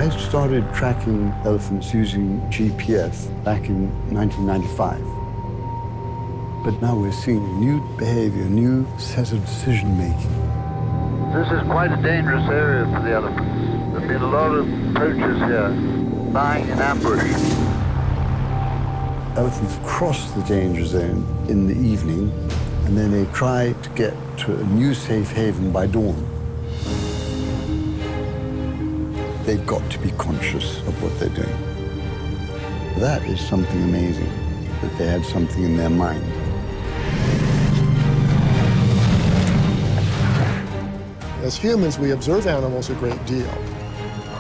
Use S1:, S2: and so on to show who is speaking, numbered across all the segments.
S1: I started tracking elephants using GPS back in 1995. But now we're seeing a new behavior, a new set of decision-making.
S2: This is quite a dangerous area for the elephants. There have been a lot of poachers here, lying in ambush.
S1: Elephants cross the danger zone in the evening, and then they try to get to a new safe haven by dawn. They've got to be conscious of what they're doing. That is something amazing, that they had something in their mind.
S3: As humans, we observe animals a great deal,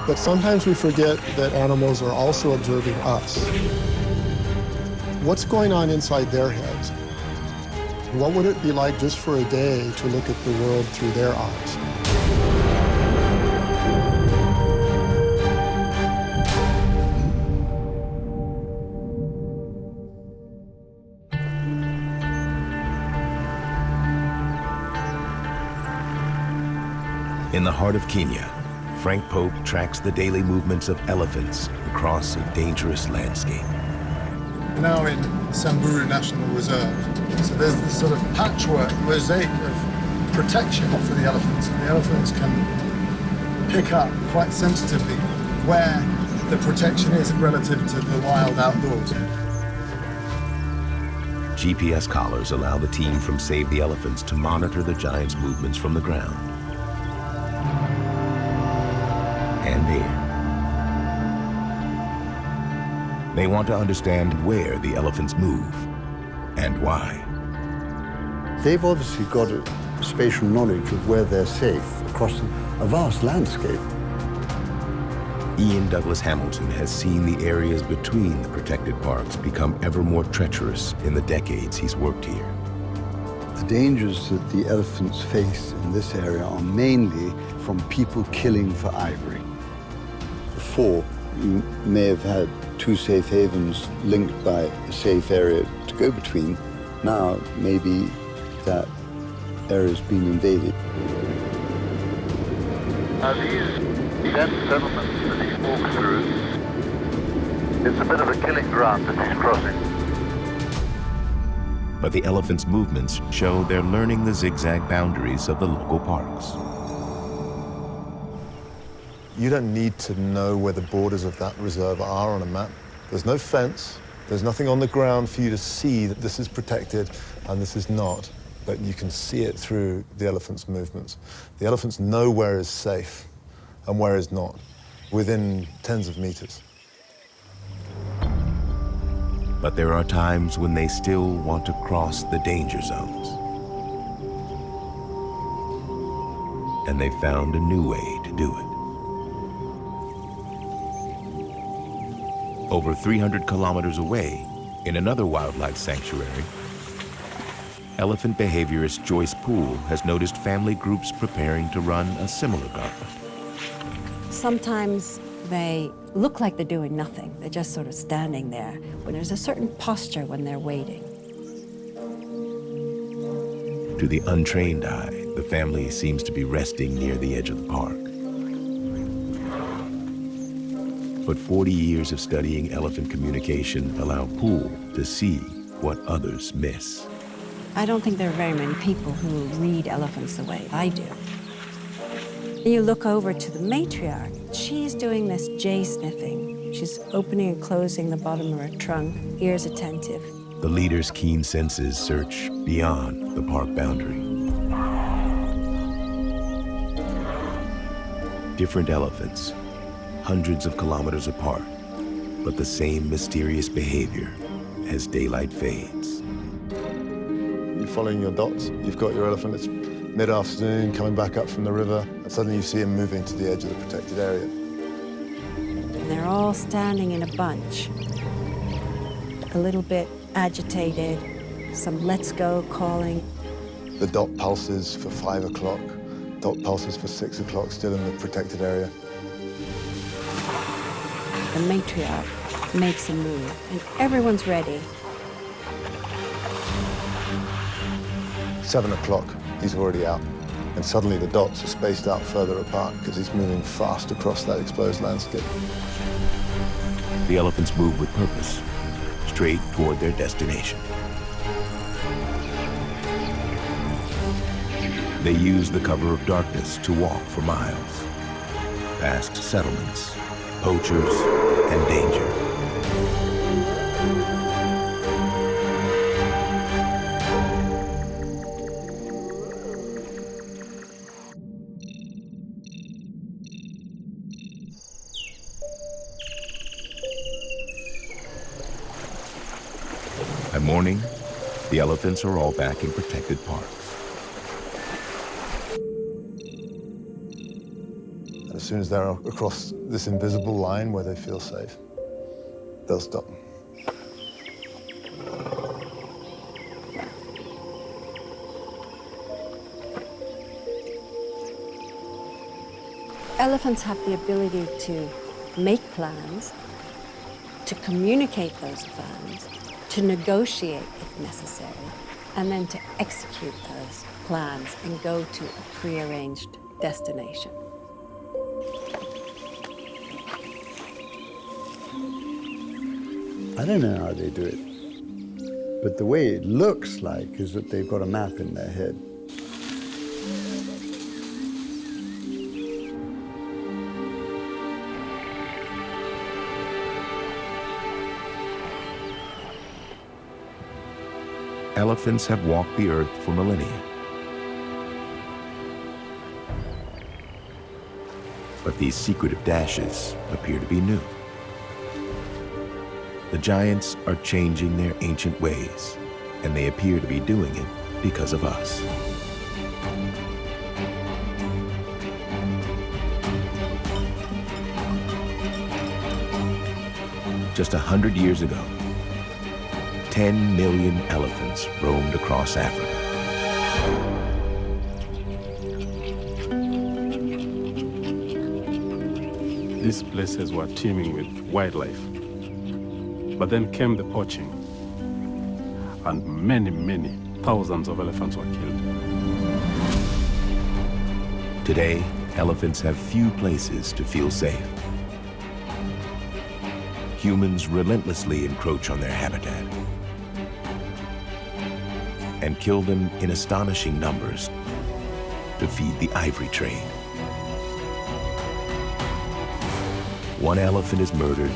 S3: but sometimes we forget that animals are also observing us. What's going on inside their heads? What would it be like just for a day to look at the world through their eyes?
S4: In the heart of Kenya, Frank Pope tracks the daily movements of elephants across a dangerous landscape.
S5: Now in Samburu National Reserve, so there's this sort of patchwork, mosaic of protection for the elephants. And the elephants can pick up quite sensitively where the protection is relative to the wild outdoors.
S4: GPS collars allow the team from Save the Elephants to monitor the giants' movements from the ground and air. They want to understand where the elephants move and why.
S1: They've obviously got a spatial knowledge of where they're safe across a vast landscape.
S4: Ian Douglas Hamilton has seen the areas between the protected parks become ever more treacherous in the decades he's worked here.
S1: The dangers that the elephants face in this area are mainly from people killing for ivory. Before, you may have had two safe havens linked by a safe area to go between. Now, maybe that area's been invaded.
S2: Now these dense settlements that he walks through, it's a bit of a killing ground that he's crossing.
S4: But the elephants' movements show they're learning the zigzag boundaries of the local parks.
S5: You don't need to know where the borders of that reserve are on a map. There's no fence, there's nothing on the ground for you to see that this is protected and this is not, but you can see it through the elephants' movements. The elephants know where is safe and where is not, within tens of meters.
S4: But there are times when they still want to cross the danger zones. And they found a new way to do it. Over 300 kilometers away, in another wildlife sanctuary, elephant behaviorist Joyce Poole has noticed family groups preparing to run a similar gauntlet.
S6: Sometimes they look like they're doing nothing. They're just sort of standing there when there's a certain posture when they're waiting.
S4: To the untrained eye, the family seems to be resting near the edge of the park. But 40 years of studying elephant communication allow Poole to see what others miss.
S6: I don't think there are very many people who read elephants the way I do. You look over to the matriarch. She's doing this J sniffing. She's opening and closing the bottom of her trunk, ears attentive.
S4: The leader's keen senses search beyond the park boundary. Different elephants, hundreds of kilometers apart, but the same mysterious behavior as daylight fades.
S5: You're following your dots. You've got your elephant, it's mid-afternoon, coming back up from the river, and suddenly you see him moving to the edge of the protected area.
S6: And they're all standing in a bunch, a little bit agitated, some let's go calling.
S5: The dot pulses for 5 o'clock, dot pulses for 6 o'clock, still in the protected area.
S6: The matriarch makes a move, and everyone's ready.
S5: 7 o'clock, he's already out. And suddenly the dots are spaced out further apart because he's moving fast across that exposed landscape.
S4: The elephants move with purpose, straight toward their destination. They use the cover of darkness to walk for miles, past settlements, poachers, and danger. By morning, the elephants are all back in protected parks.
S5: And as soon as they're across this invisible line where they feel safe, they'll stop.
S6: Elephants have the ability to make plans, to communicate those plans, to negotiate if necessary, and then to execute those plans and go to a prearranged destination.
S1: I don't know how they do it, but the way it looks like is that they've got a map in their head.
S4: Elephants have walked the earth for millennia. But these secretive dashes appear to be new. The giants are changing their ancient ways, and they appear to be doing it because of us. Just 100 years ago, 10 million elephants roamed across Africa.
S7: These places were teeming with wildlife. But then came the poaching, and many, many thousands of elephants were killed.
S4: Today, elephants have few places to feel safe. Humans relentlessly encroach on their habitat and kill them in astonishing numbers to feed the ivory trade. One elephant is murdered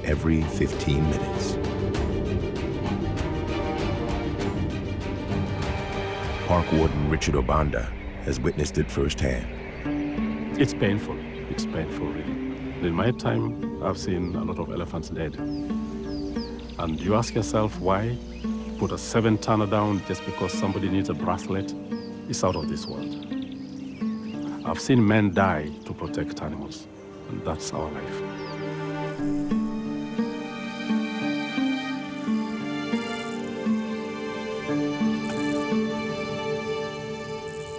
S4: every 15 minutes. Park Warden Richard Obanda has witnessed it firsthand.
S7: It's painful. It's painful, really. In my time, I've seen a lot of elephants dead. And you ask yourself why put a 7-tonner down just because somebody needs a bracelet? It's out of this world. I've seen men die to protect animals, and that's our life.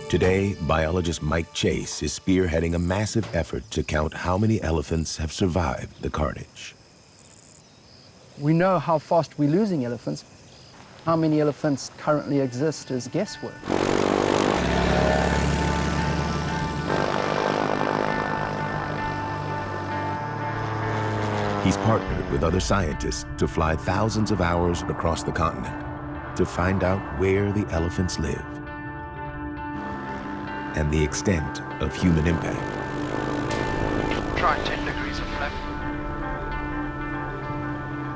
S4: Today, biologist Mike Chase is spearheading a massive effort to count how many elephants have survived the carnage.
S8: We know how fast we're losing elephants. How many elephants currently exist is guesswork.
S4: He's partnered with other scientists to fly thousands of hours across the continent to find out where the elephants live and the extent of human impact.
S9: Try 10 degrees of flap.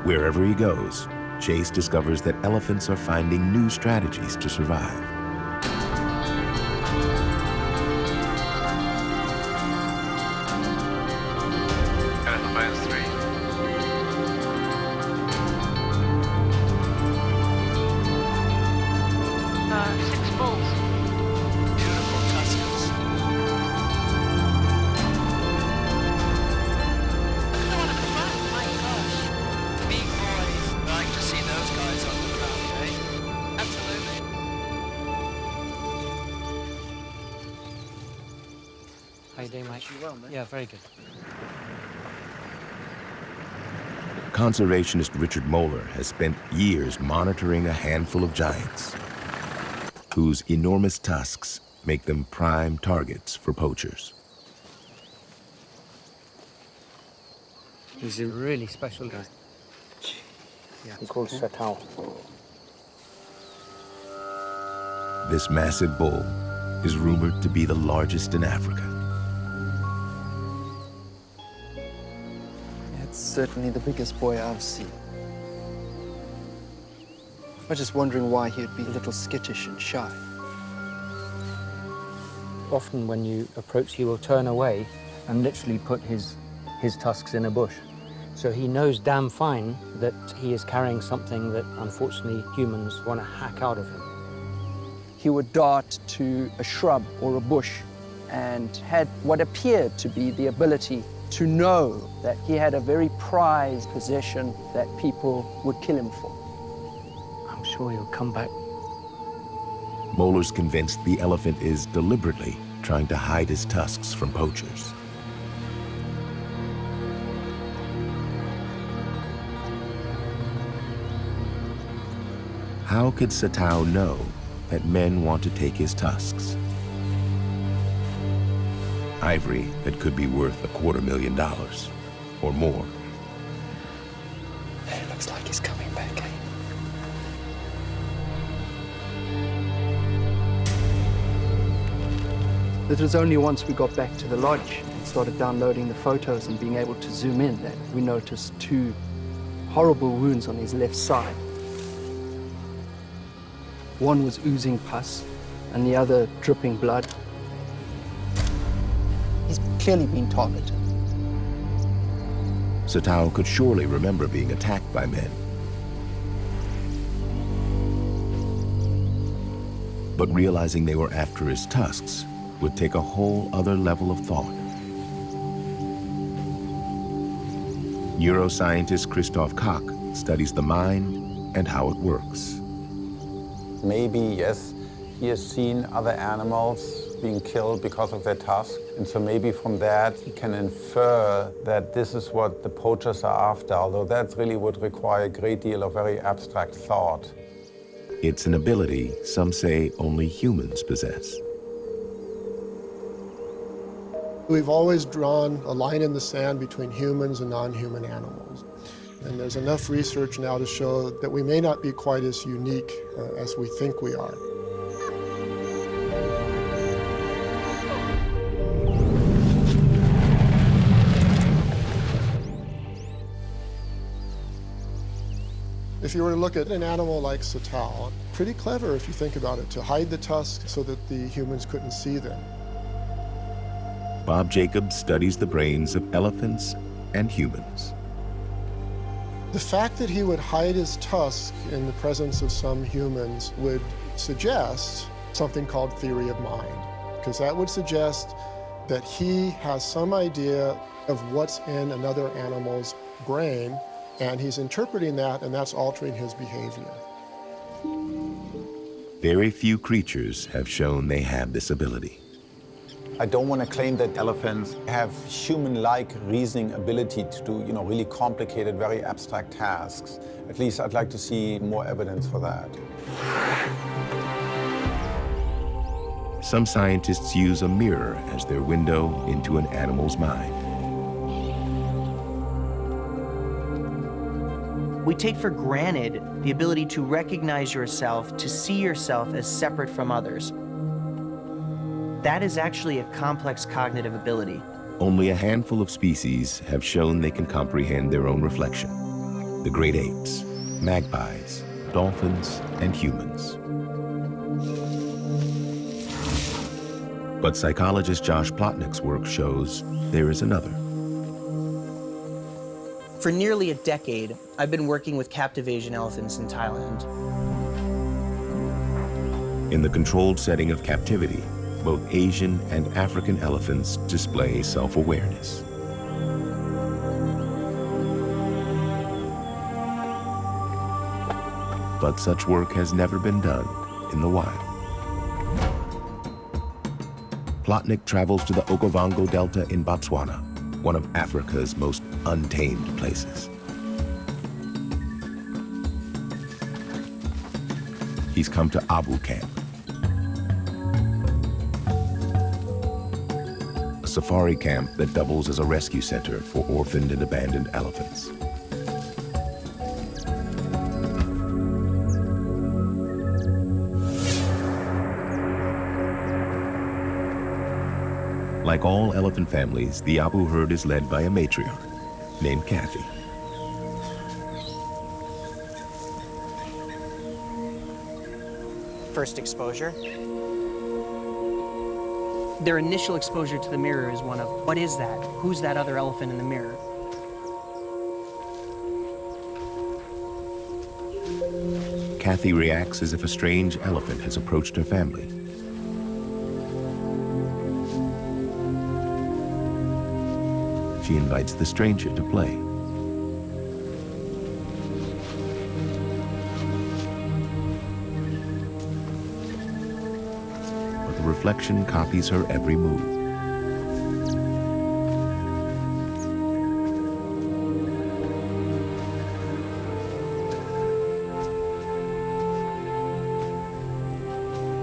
S4: Wherever he goes, Chase discovers that elephants are finding new strategies to survive.
S9: Elephant bones 3. Six balls. Beautiful tuskers. I don't want to be fun. My gosh. Big boys. I like to see those guys on the ground, eh? Absolutely.
S10: How you doing, mate? Well, mate. Yeah, very good.
S4: Conservationist Richard Moeller has spent years monitoring a handful of giants whose enormous tusks make them prime targets for poachers.
S10: He's a really special guy. Yeah. He's called Satau.
S4: This massive bull is rumored to be the largest in Africa.
S8: It's certainly the biggest boy I've seen. I was just wondering why he'd be a little skittish and shy.
S10: Often when you approach, he will turn away and literally put his tusks in a bush. So he knows damn fine that he is carrying something that unfortunately humans want to hack out of him.
S8: He would dart to a shrub or a bush and had what appeared to be the ability to know that he had a very prized possession that people would kill him for.
S10: I'm sure he'll come back.
S4: Moeller's convinced the elephant is deliberately trying to hide his tusks from poachers. How could Satau know that men want to take his tusks? Ivory that could be worth $250,000 or more.
S8: It looks like he's coming back, eh? It was only once we got back to the lodge and started downloading the photos and being able to zoom in that we noticed 2 horrible wounds on his left side. One was oozing pus and the other dripping blood. He's clearly been targeted.
S4: Satau could surely remember being attacked by men. But realizing they were after his tusks would take a whole other level of thought. Neuroscientist Christoph Koch studies the mind and how it works.
S11: Maybe, yes, he has seen other animals being killed because of their tusk. And so maybe from that he can infer that this is what the poachers are after, although that really would require a great deal of very abstract thought.
S4: It's an ability some say only humans possess.
S3: We've always drawn a line in the sand between humans and non-human animals. And there's enough research now to show that we may not be quite as unique as we think we are. If you were to look at an animal like Satau, pretty clever if you think about it, to hide the tusks so that the humans couldn't see them.
S4: Bob Jacobs studies the brains of elephants and humans.
S3: The fact that he would hide his tusk in the presence of some humans would suggest something called theory of mind, because that would suggest that he has some idea of what's in another animal's brain, and he's interpreting that, and that's altering his behavior.
S4: Very few creatures have shown they have this ability.
S11: I don't want to claim that elephants have human-like reasoning ability to do, really complicated, very abstract tasks. At least I'd like to see more evidence for that.
S4: Some scientists use a mirror as their window into an animal's mind.
S12: We take for granted the ability to recognize yourself, to see yourself as separate from others. That is actually a complex cognitive ability.
S4: Only a handful of species have shown they can comprehend their own reflection. The great apes, magpies, dolphins, and humans. But psychologist Josh Plotnick's work shows there is another.
S12: For nearly a decade, I've been working with captive Asian elephants in Thailand.
S4: In the controlled setting of captivity, both Asian and African elephants display self-awareness. But such work has never been done in the wild. Plotnick travels to the Okavango Delta in Botswana, one of Africa's most untamed places. He's come to Abu Camp. safari camp that doubles as a rescue center for orphaned and abandoned elephants. Like all elephant families, the Abu herd is led by a matriarch named Kathy.
S12: First exposure. Their initial exposure to the mirror is one of, what is that? Who's that other elephant in the mirror?
S4: Kathy reacts as if a strange elephant has approached her family. She invites the stranger to play. But the reflection copies her every move.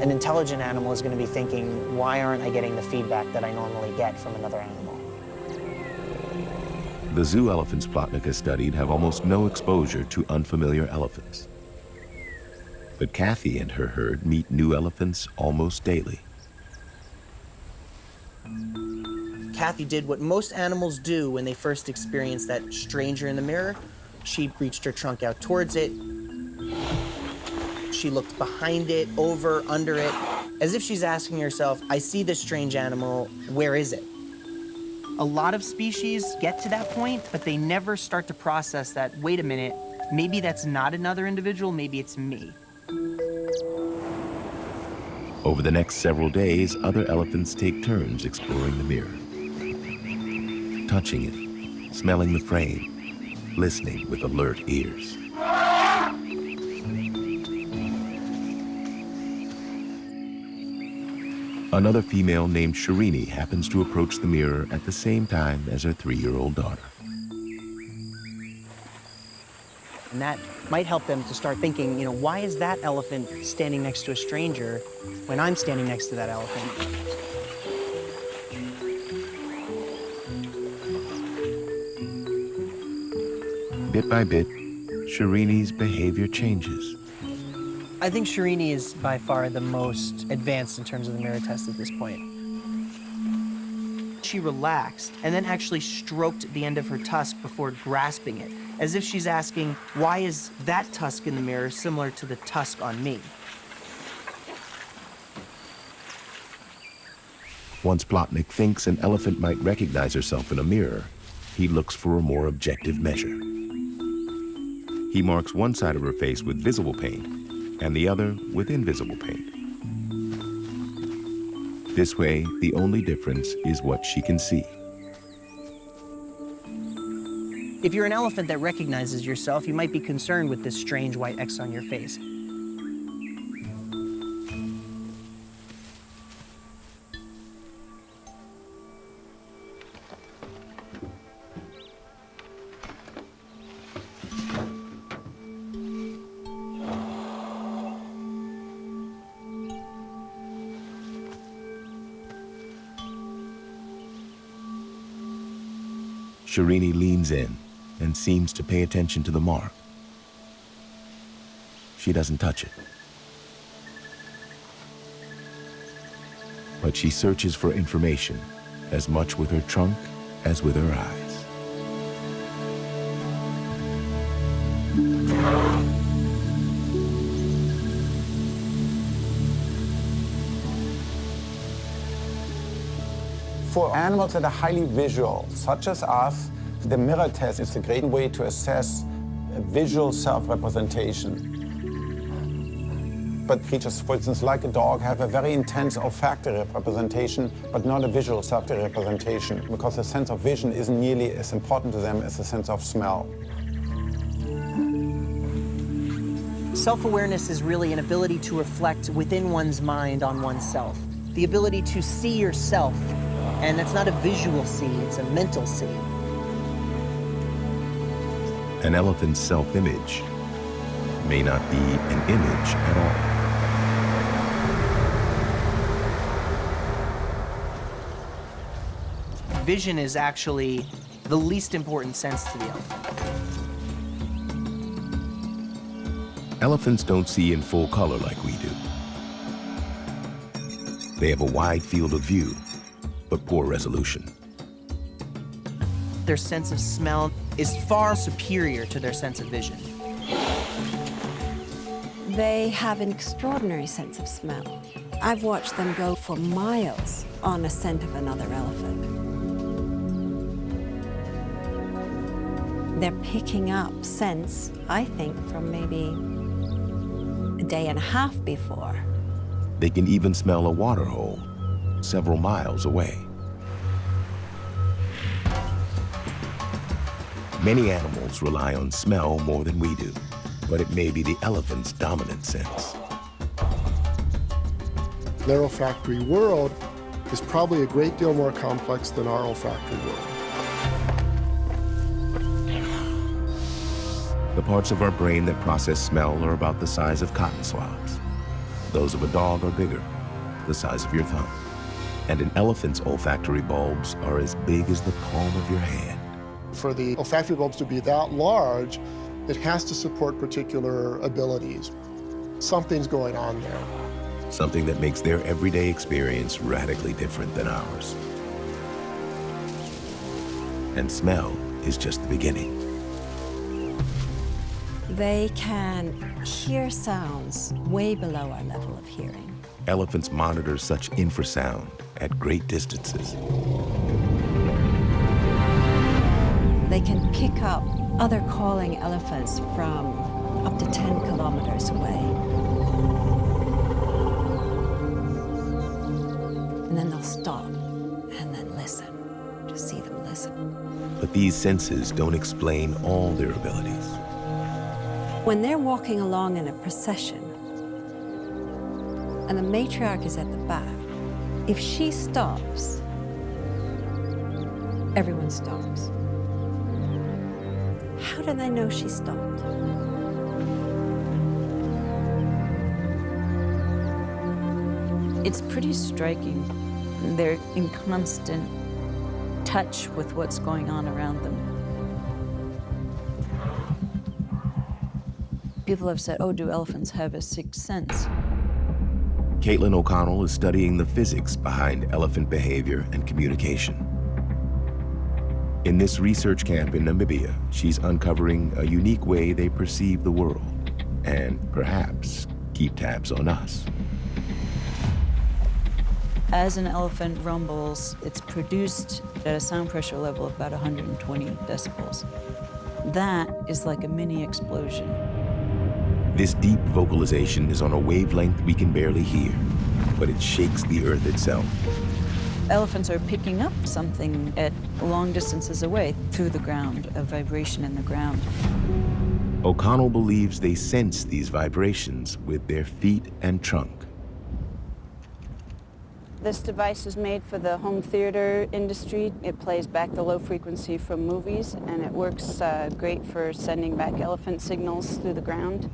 S12: An intelligent animal is going to be thinking, why aren't I getting the feedback that I normally get from another animal?
S4: The zoo elephants Plotnik has studied have almost no exposure to unfamiliar elephants. But Kathy and her herd meet new elephants almost daily.
S12: Kathy did what most animals do when they first experience that stranger in the mirror. She reached her trunk out towards it. She looked behind it, over, under it, as if she's asking herself, I see this strange animal, where is it? A lot of species get to that point, but they never start to process that, wait a minute, maybe that's not another individual, maybe it's me.
S4: Over the next several days, other elephants take turns exploring the mirror. Touching it, smelling the frame, listening with alert ears. Another female named Shirini happens to approach the mirror at the same time as her 3-year-old daughter.
S12: And that might help them to start thinking, why is that elephant standing next to a stranger when I'm standing next to that elephant?
S4: Bit by bit, Shirini's behavior changes.
S12: I think Shirini is by far the most advanced in terms of the mirror test at this point. She relaxed and then actually stroked the end of her tusk before grasping it, as if she's asking, why is that tusk in the mirror similar to the tusk on me?
S4: Once Plotnik thinks an elephant might recognize herself in a mirror, he looks for a more objective measure. He marks one side of her face with visible paint and the other with invisible paint. This way, the only difference is what she can see.
S12: If you're an elephant that recognizes yourself, you might be concerned with this strange white X on your face.
S4: Shirini leans in and seems to pay attention to the mark. She doesn't touch it. But she searches for information as much with her trunk as with her eyes.
S11: For animals that are highly visual, such as us, the mirror test is a great way to assess visual self-representation. But creatures, for instance, like a dog, have a very intense olfactory representation, but not a visual self-representation, because the sense of vision isn't nearly as important to them as the sense of smell.
S12: Self-awareness is really an ability to reflect within one's mind on oneself. The ability to see yourself. And that's not a visual see, it's a mental see.
S4: An elephant's self-image may not be an image at all.
S12: vision is actually the least important sense to the elephant.
S4: Elephants don't see in full color like we do. They have a wide field of view, but poor resolution.
S12: Their sense of smell is far superior to their sense of vision.
S6: They have an extraordinary sense of smell. I've watched them go for miles on a scent of another elephant. They're picking up scents, I think, from maybe a day and a half before.
S4: They can even smell a water hole several miles away. Many animals rely on smell more than we do, but it may be the elephant's dominant sense.
S3: Their olfactory world is probably a great deal more complex than our olfactory world.
S4: The parts of our brain that process smell are about the size of cotton swabs. Those of a dog are bigger, the size of your thumb. And an elephant's olfactory bulbs are as big as the palm of your hand.
S3: For the olfactory bulbs to be that large, it has to support particular abilities. Something's going on there.
S4: Something that makes their everyday experience radically different than ours. And smell is just the beginning.
S6: They can hear sounds way below our level of hearing.
S4: Elephants monitor such infrasound at great distances.
S6: They can pick up other calling elephants from up to 10 kilometers away. And then they'll stop and then listen, just see them listen.
S4: But these senses don't explain all their abilities.
S6: When they're walking along in a procession, and the matriarch is at the back, if she stops, everyone stops. How do they know she stopped?
S13: It's pretty striking. They're in constant touch with what's going on around them. People have said, oh, do elephants have a sixth sense?
S4: Caitlin O'Connell is studying the physics behind elephant behavior and communication. In this research camp in Namibia, she's uncovering a unique way they perceive the world and perhaps keep tabs on us.
S13: As an elephant rumbles, it's produced at a sound pressure level of about 120 decibels. That is like a mini explosion.
S4: This deep vocalization is on a wavelength we can barely hear, but it shakes the earth itself.
S13: Elephants are picking up something at long distances away through the ground, a vibration in the ground.
S4: O'Connell believes they sense these vibrations with their feet and trunk.
S14: This device is made for the home theater industry. It plays back the low frequency from movies, and it works great for sending back elephant signals through the ground.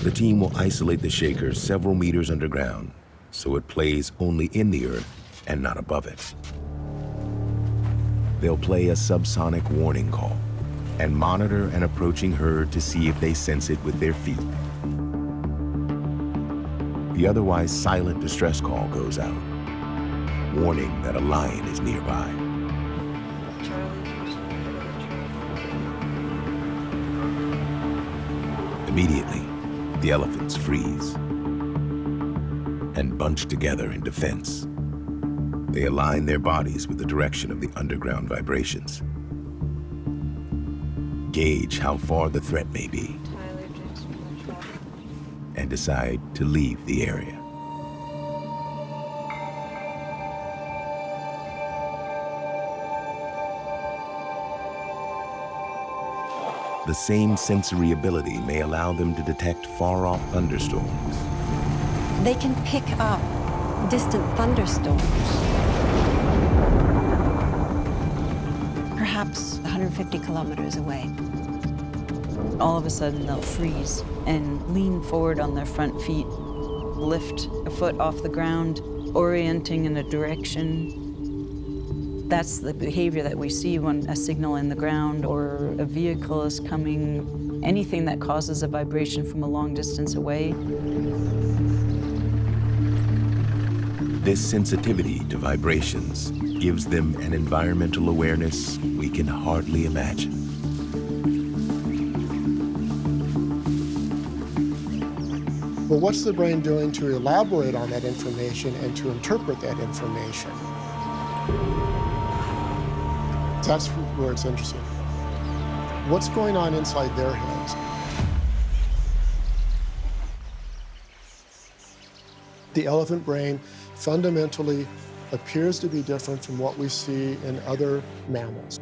S4: The team will isolate the shaker several meters underground, so it plays only in the earth and not above it. They'll play a subsonic warning call and monitor an approaching herd to see if they sense it with their feet. The otherwise silent distress call goes out, warning that a lion is nearby. Immediately, the elephants freeze and bunch together in defense. They align their bodies with the direction of the underground vibrations. Gauge how far the threat may be and decide to leave the area. The same sensory ability may allow them to detect far-off thunderstorms.
S6: They can pick up distant thunderstorms. Perhaps 150 kilometers away.
S13: All of a sudden, they'll freeze and lean forward on their front feet, lift a foot off the ground, orienting in a direction, That's the behavior that we see when a signal in the ground or a vehicle is coming, anything that causes a vibration from a long distance away.
S4: This sensitivity to vibrations gives them an environmental awareness we can hardly imagine.
S3: Well, what's the brain doing to elaborate on that information and to interpret that information? That's where it's interesting. What's going on inside their heads? The elephant brain fundamentally appears to be different from what we see in other mammals.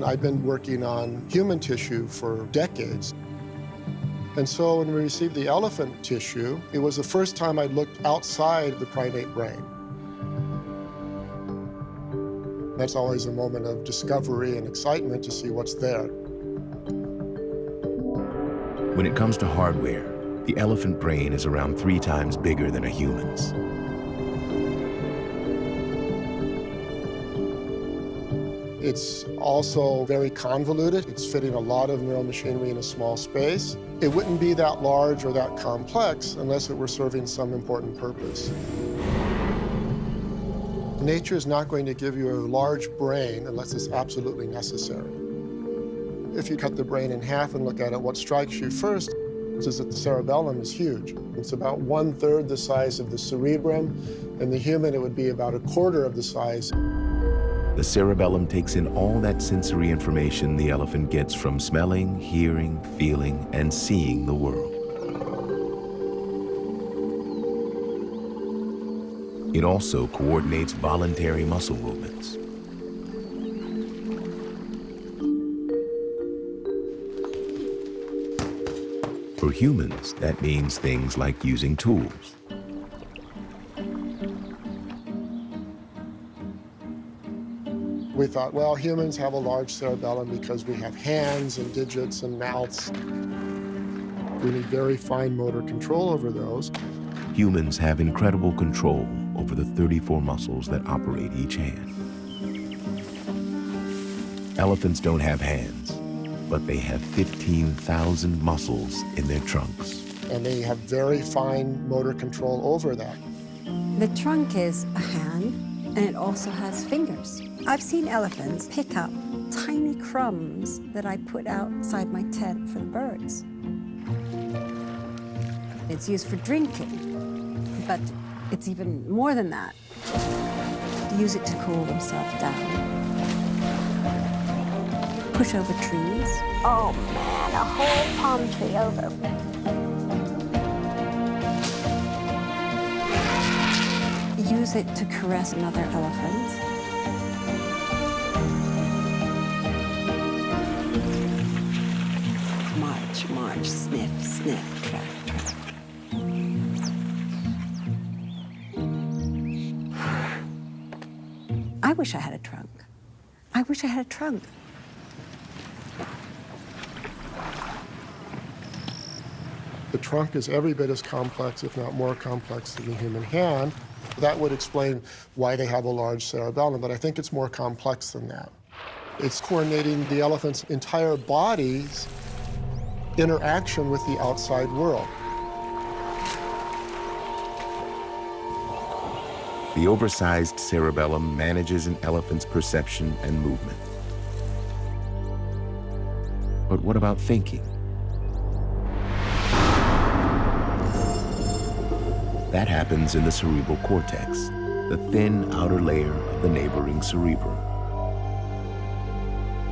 S3: I've been working on human tissue for decades. And so when we received the elephant tissue, it was the first time I'd looked outside the primate brain. That's always a moment of discovery and excitement to see what's there.
S4: When it comes to hardware, the elephant brain is around 3 times bigger than a human's.
S3: It's also very convoluted. It's fitting a lot of neural machinery in a small space. It wouldn't be that large or that complex unless it were serving some important purpose. Nature is not going to give you a large brain unless it's absolutely necessary. If you cut the brain in half and look at it, what strikes you first is that the cerebellum is huge. It's about 1/3 the size of the cerebrum. In the human, it would be about 1/4 of the size.
S4: The cerebellum takes in all that sensory information the elephant gets from smelling, hearing, feeling, and seeing the world. It also coordinates voluntary muscle movements. For humans, that means things like using tools.
S3: We thought, well, humans have a large cerebellum because we have hands and digits and mouths. We need very fine motor control over those.
S4: Humans have incredible control over the 34 muscles that operate each hand. Elephants don't have hands, but they have 15,000 muscles in their trunks.
S3: And they have very fine motor control over that.
S6: The trunk is a hand, and it also has fingers. I've seen elephants pick up tiny crumbs that I put outside my tent for the birds. It's used for drinking, but it's even more than that. They use it to cool themselves down. Push over trees.
S14: Oh man, a whole palm tree over.
S6: Use it to caress another elephant. March, march, sniff, sniff, track, track. I wish I had a trunk. I wish I had a trunk.
S3: The trunk is every bit as complex, if not more complex, than the human hand. That would explain why they have a large cerebellum, but I think it's more complex than that. It's coordinating the elephant's entire body's interaction with the outside world.
S4: The oversized cerebellum manages an elephant's perception and movement. But what about thinking? That happens in the cerebral cortex, the thin outer layer of the neighboring cerebrum.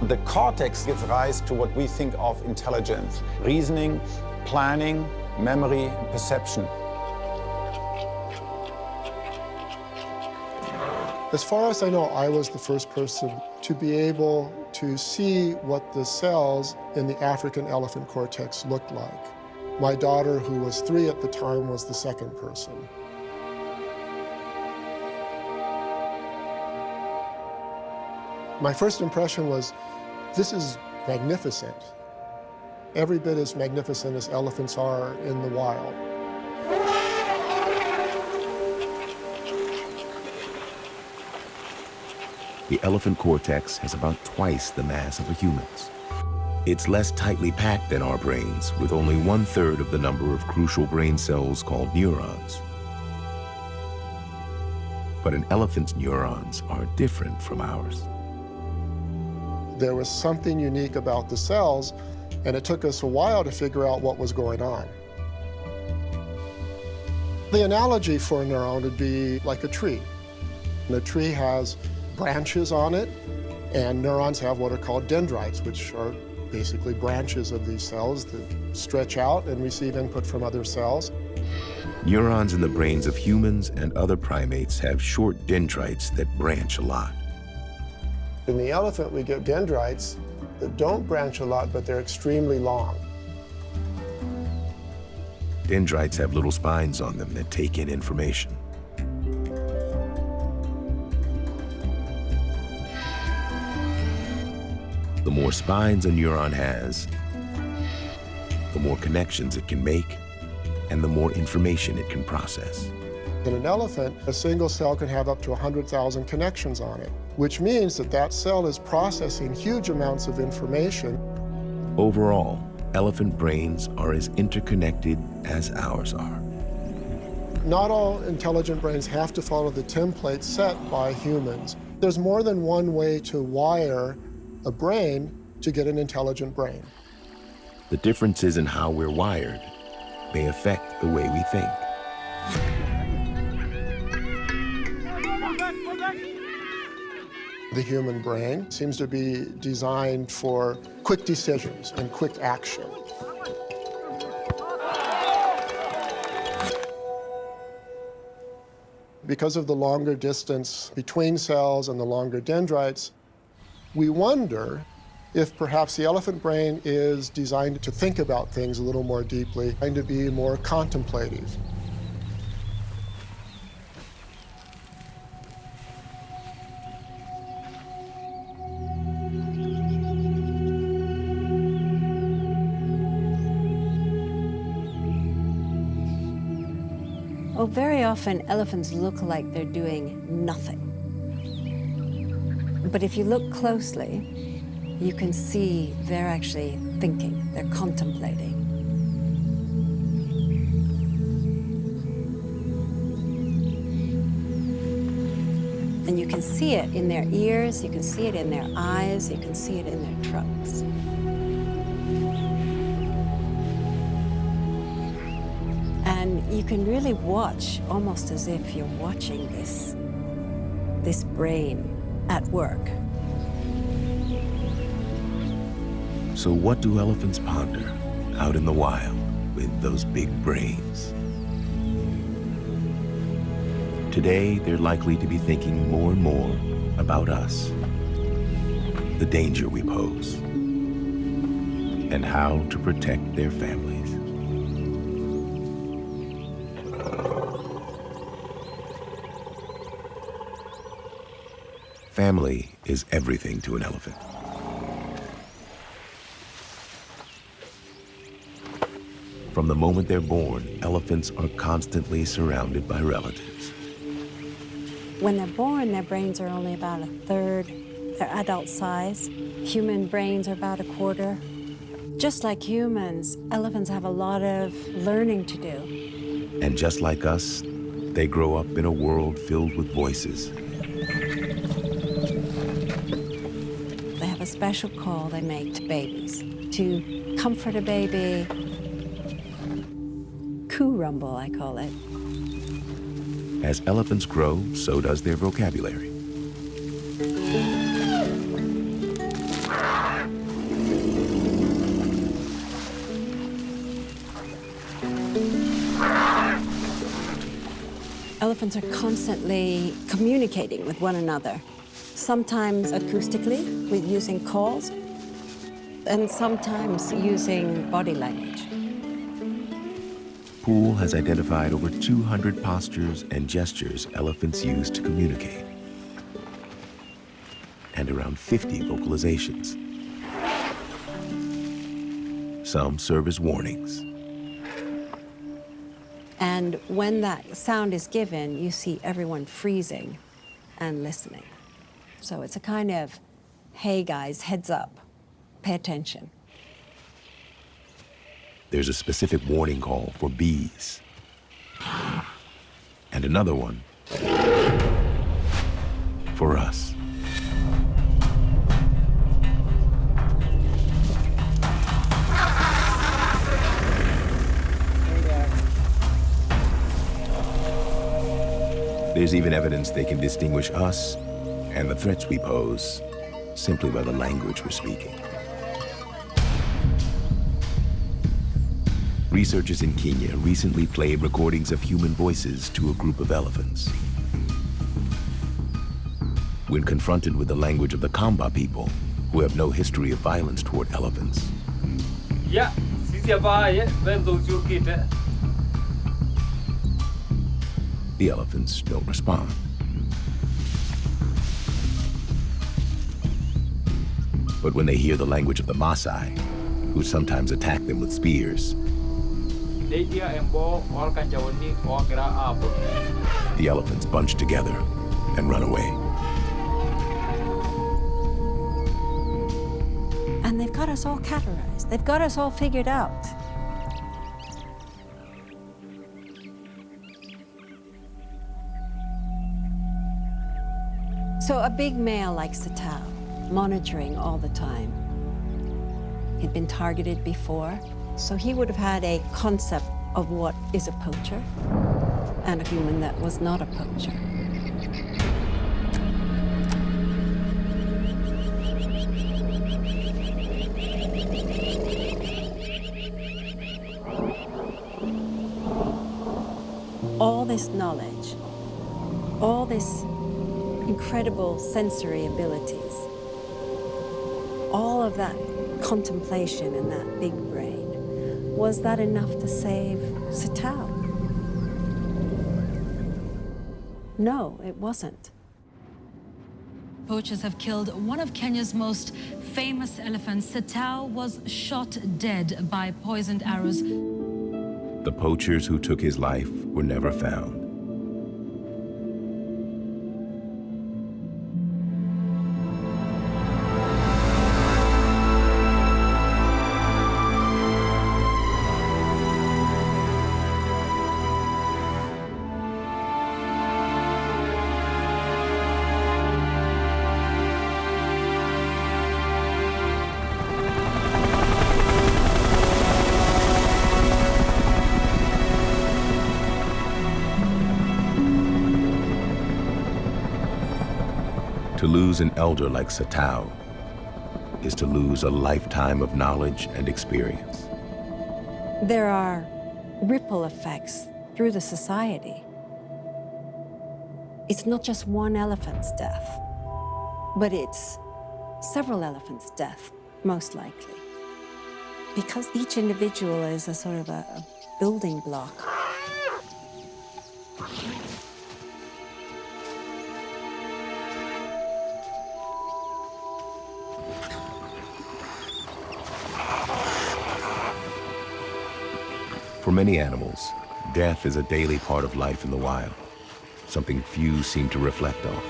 S11: The cortex gives rise to what we think of intelligence, reasoning, planning, memory, and perception.
S3: As far as I know, I was the first person to be able to see what the cells in the African elephant cortex looked like. My daughter, who was 3 at the time, was the second person. My first impression was, this is magnificent. Every bit as magnificent as elephants are in the wild.
S4: the elephant cortex has about twice the mass of a human's. It's less tightly packed than our brains, with only 1/3 of the number of crucial brain cells called neurons. But an elephant's neurons are different from ours.
S3: There was something unique about the cells, and it took us a while to figure out what was going on. The analogy for a neuron would be like a tree. And a tree has branches on it, and neurons have what are called dendrites, which are basically branches of these cells that stretch out and receive input from other cells.
S4: Neurons in the brains of humans and other primates have short dendrites that branch a lot.
S3: In the elephant, we get dendrites that don't branch a lot, but they're extremely long.
S4: Dendrites have little spines on them that take in information. The more spines a neuron has, the more connections it can make, and the more information it can process.
S3: In an elephant, a single cell can have up to 100,000 connections on it, which means that that cell is processing huge amounts of information.
S4: Overall, elephant brains are as interconnected as ours are.
S3: Not all intelligent brains have to follow the template set by humans. There's more than one way to wire a brain to get an intelligent brain.
S4: The differences in how we're wired may affect the way we think.
S3: The human brain seems to be designed for quick decisions and quick action. Because of the longer distance between cells and the longer dendrites, we wonder if perhaps the elephant brain is designed to think about things a little more deeply and to be more contemplative.
S6: Oh, very often elephants look like they're doing nothing. But if you look closely, you can see they're actually thinking, they're contemplating. And you can see it in their ears, you can see it in their eyes, you can see it in their trunks. And you can really watch, almost as if you're watching this brain at work.
S4: So what do elephants ponder out in the wild with those big brains? Today, they're likely to be thinking more and more about us, the danger we pose, and how to protect their families. Family is everything to an elephant. From the moment they're born, elephants are constantly surrounded by relatives.
S6: When they're born, their brains are only about 1/3 their adult size. Human brains are about 1/4. Just like humans, elephants have a lot of learning to do.
S4: And just like us, they grow up in a world filled with voices.
S6: They have a special call they make to babies to comfort a baby. Coo rumble, I call it.
S4: As elephants grow, so does their vocabulary.
S6: Elephants are constantly communicating with one another, sometimes acoustically, with using calls, and sometimes using body language.
S4: Poole has identified over 200 postures and gestures elephants use to communicate, and around 50 vocalizations. Some serve as warnings.
S6: And when that sound is given, you see everyone freezing and listening. So it's a kind of, hey guys, heads up, pay attention.
S4: There's a specific warning call for bees. And another one for us. There's even evidence they can distinguish us and the threats we pose simply by the language we're speaking. Researchers in Kenya recently played recordings of human voices to a group of elephants. When confronted with the language of the Kamba people, who have no history of violence toward elephants, the elephants don't respond. But when they hear the language of the Maasai, who sometimes attack them with spears, the elephants bunch together and run away.
S6: And they've got us all categorized. They've got us all figured out. So a big male like Satau, monitoring all the time. He'd been targeted before, so he would have had a concept of what is a poacher and a human that was not a poacher. All this knowledge, all this incredible sensory abilities, all of that contemplation in that big brain, was that enough to save Satau? No, it wasn't.
S15: Poachers have killed one of Kenya's most famous elephants. Satau was shot dead by poisoned arrows.
S4: The poachers who took his life were never found. To lose an elder like Satau is to lose a lifetime of knowledge and experience.
S6: There are ripple effects through the society. It's not just one elephant's death, but it's several elephants' death, most likely. Because each individual is a sort of a building block.
S4: For many animals, death is a daily part of life in the wild, something few seem to reflect on.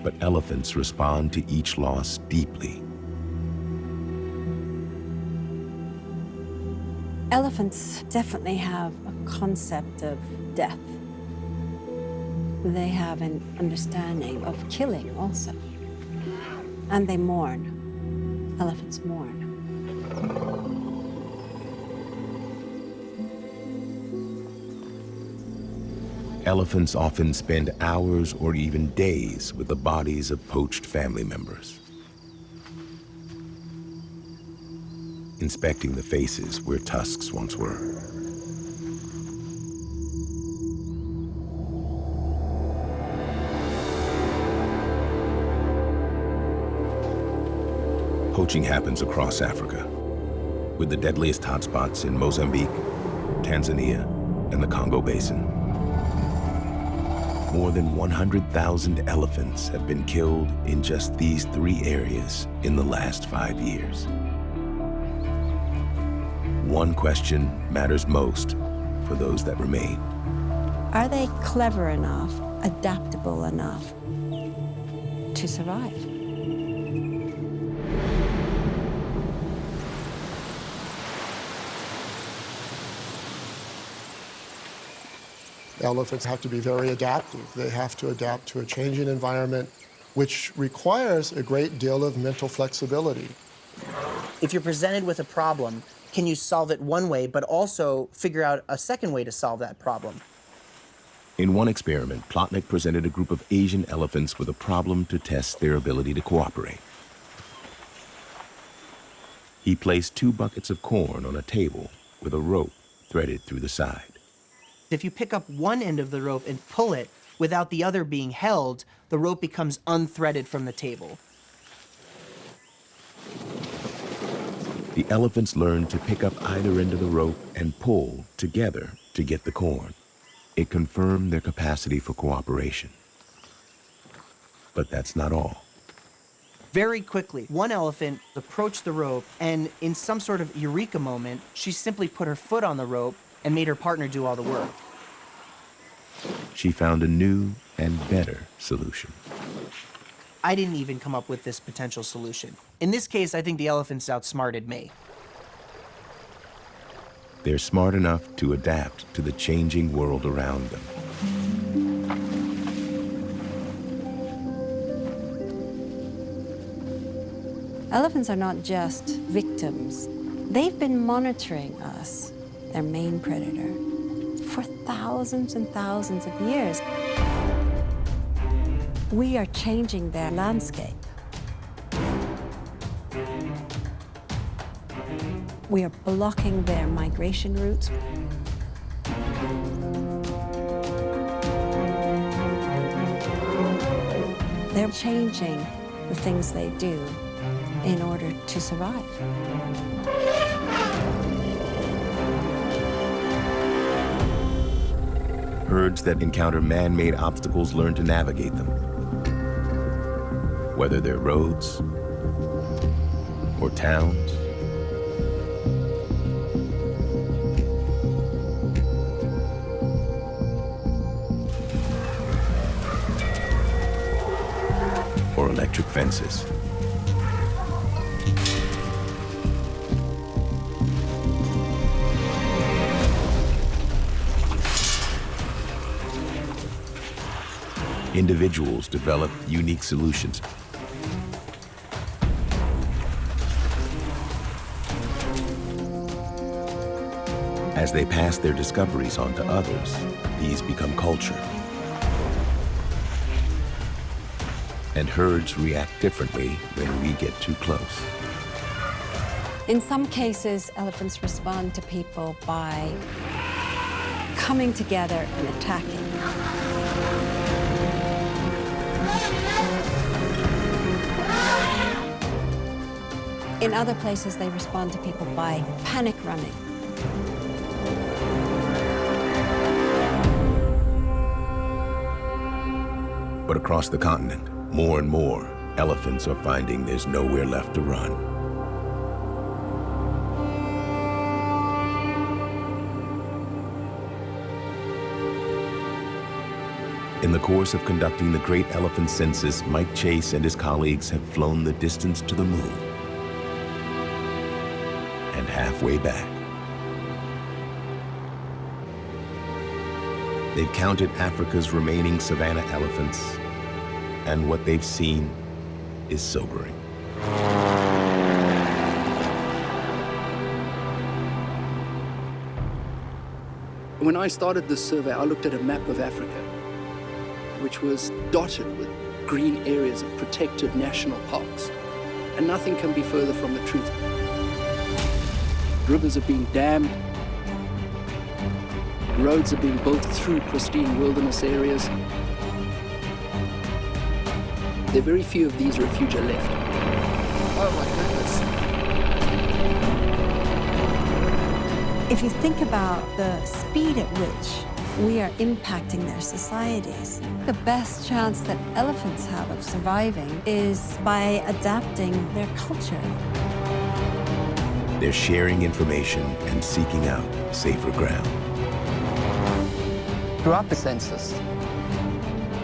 S4: But elephants respond to each loss deeply.
S6: Elephants definitely have a concept of death. They have an understanding of killing also. And they mourn. Elephants mourn.
S4: Elephants often spend hours or even days with the bodies of poached family members, inspecting the faces where tusks once were. Poaching happens across Africa, with the deadliest hotspots in Mozambique, Tanzania, and the Congo Basin. More than 100,000 elephants have been killed in just these 3 areas in the last 5 years. One question matters most for those that remain.
S6: Are they clever enough, adaptable enough to survive?
S3: Elephants have to be very adaptive. They have to adapt to a changing environment, which requires a great deal of mental flexibility.
S12: If you're presented with a problem, can you solve it one way, but also figure out a second way to solve that problem?
S4: In one experiment, Plotnick presented a group of Asian elephants with a problem to test their ability to cooperate. He placed 2 buckets of corn on a table with a rope threaded through the side.
S12: If you pick up one end of the rope and pull it without the other being held, the rope becomes unthreaded from the table.
S4: The elephants learned to pick up either end of the rope and pull together to get the corn. It confirmed their capacity for cooperation. But that's not all.
S12: Very quickly, one elephant approached the rope, and in some sort of eureka moment, she simply put her foot on the rope and made her partner do all the work.
S4: She found a new and better solution.
S12: I didn't even come up with this potential solution. In this case, I think the elephants outsmarted me.
S4: They're smart enough to adapt to the changing world around them.
S6: Elephants are not just victims. They've been monitoring us, their main predator, for thousands and thousands of years. We are changing their landscape. We are blocking their migration routes. They're changing the things they do in order to survive.
S4: Herds that encounter man-made obstacles learn to navigate them, whether they're roads or towns. Or electric fences. Individuals develop unique solutions. As they pass their discoveries on to others, these become culture. And herds react differently when we get too close.
S6: In some cases, elephants respond to people by coming together and attacking. In other places, they respond to people by panic running.
S4: But across the continent, more and more elephants are finding there's nowhere left to run. In the course of conducting the Great Elephant Census, Mike Chase and his colleagues have flown the distance to the moon and halfway back. They've counted Africa's remaining savanna elephants, and what they've seen is sobering.
S16: When I started this survey, I looked at a map of Africa, which was dotted with green areas of protected national parks. And nothing can be further from the truth. Rivers are being dammed. Roads are being built through pristine wilderness areas. There are very few of these refugia left. Oh my goodness.
S6: If you think about the speed at which we are impacting their societies, the best chance that elephants have of surviving is by adapting their culture.
S4: They're sharing information and seeking out safer ground.
S16: Throughout the census,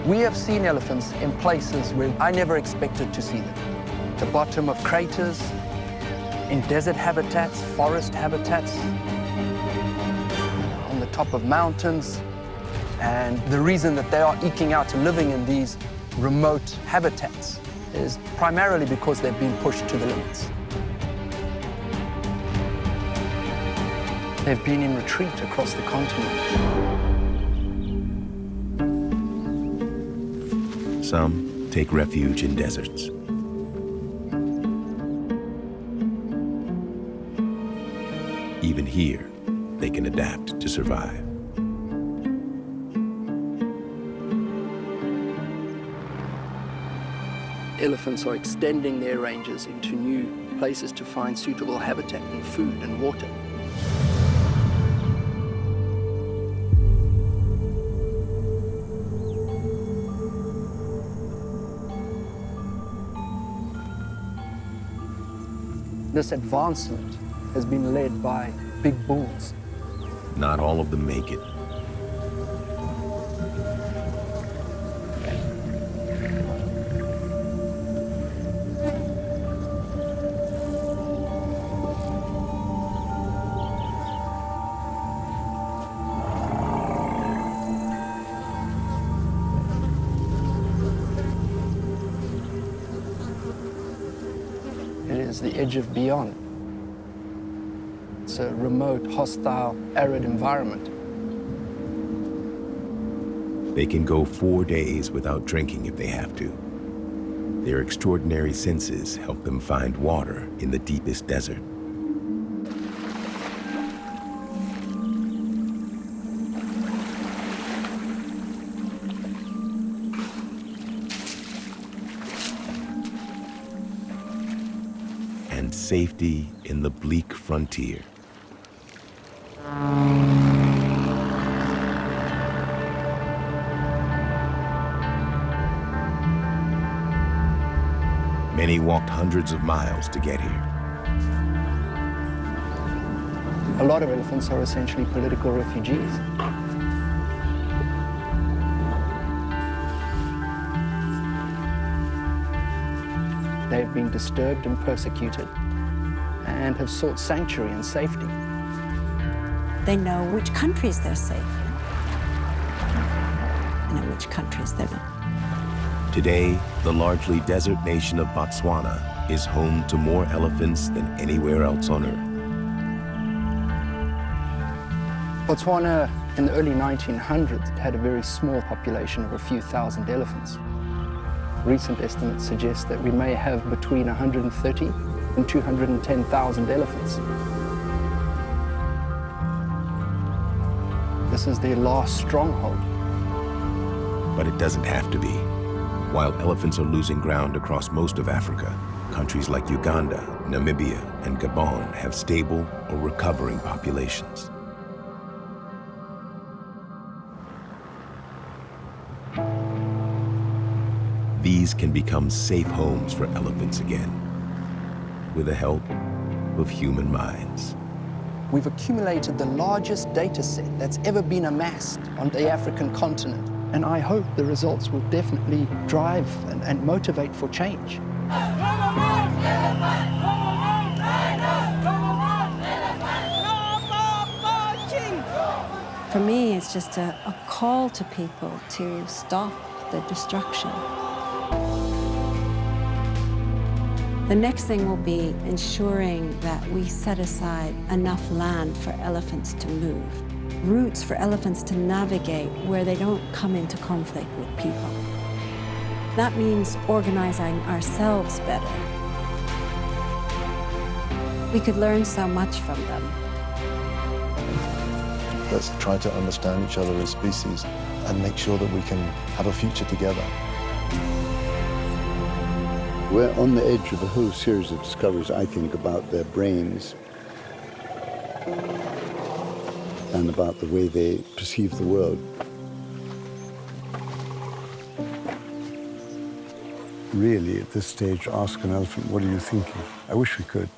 S16: we have seen elephants in places where I never expected to see them. The bottom of craters, in desert habitats, forest habitats, on the top of mountains. And the reason that they are eking out a living in these remote habitats is primarily because they've been pushed to the limits. They've been in retreat across the continent.
S4: Some take refuge in deserts. Even here, they can adapt to survive.
S16: Elephants are extending their ranges into new places to find suitable habitat and food and water. This advancement has been led by big bulls.
S4: Not all of them make it.
S16: It is the edge of beyond. It's a remote, hostile, arid environment.
S4: They can go 4 days without drinking if they have to. Their extraordinary senses help them find water in the deepest desert. And safety in the bleak frontier. Many walked hundreds of miles to get here.
S16: A lot of elephants are essentially political refugees. They've been disturbed and persecuted and have sought sanctuary and safety.
S6: They know which countries they're safe in and in which countries they're not.
S4: Today, the largely desert nation of Botswana is home to more elephants than anywhere else on Earth.
S16: Botswana, in the early 1900s, had a very small population of a few thousand elephants. Recent estimates suggest that we may have between 130 and 210,000 elephants. This is their last stronghold.
S4: But it doesn't have to be. While elephants are losing ground across most of Africa, countries like Uganda, Namibia, and Gabon have stable or recovering populations. These can become safe homes for elephants again, with the help of human minds.
S16: We've accumulated the largest data set that's ever been amassed on the African continent. And I hope the results will definitely drive and motivate for change.
S6: For me, it's just a call to people to stop the destruction. The next thing will be ensuring that we set aside enough land for elephants to move, routes for elephants to navigate where they don't come into conflict with people. That means organizing ourselves better. We could learn so much from them.
S5: Let's try to understand each other as species and make sure that we can have a future together.
S1: We're on the edge of a whole series of discoveries, I think, about their brains and about the way they perceive the world. Really, at this stage, ask an elephant, what are you thinking? I wish we could.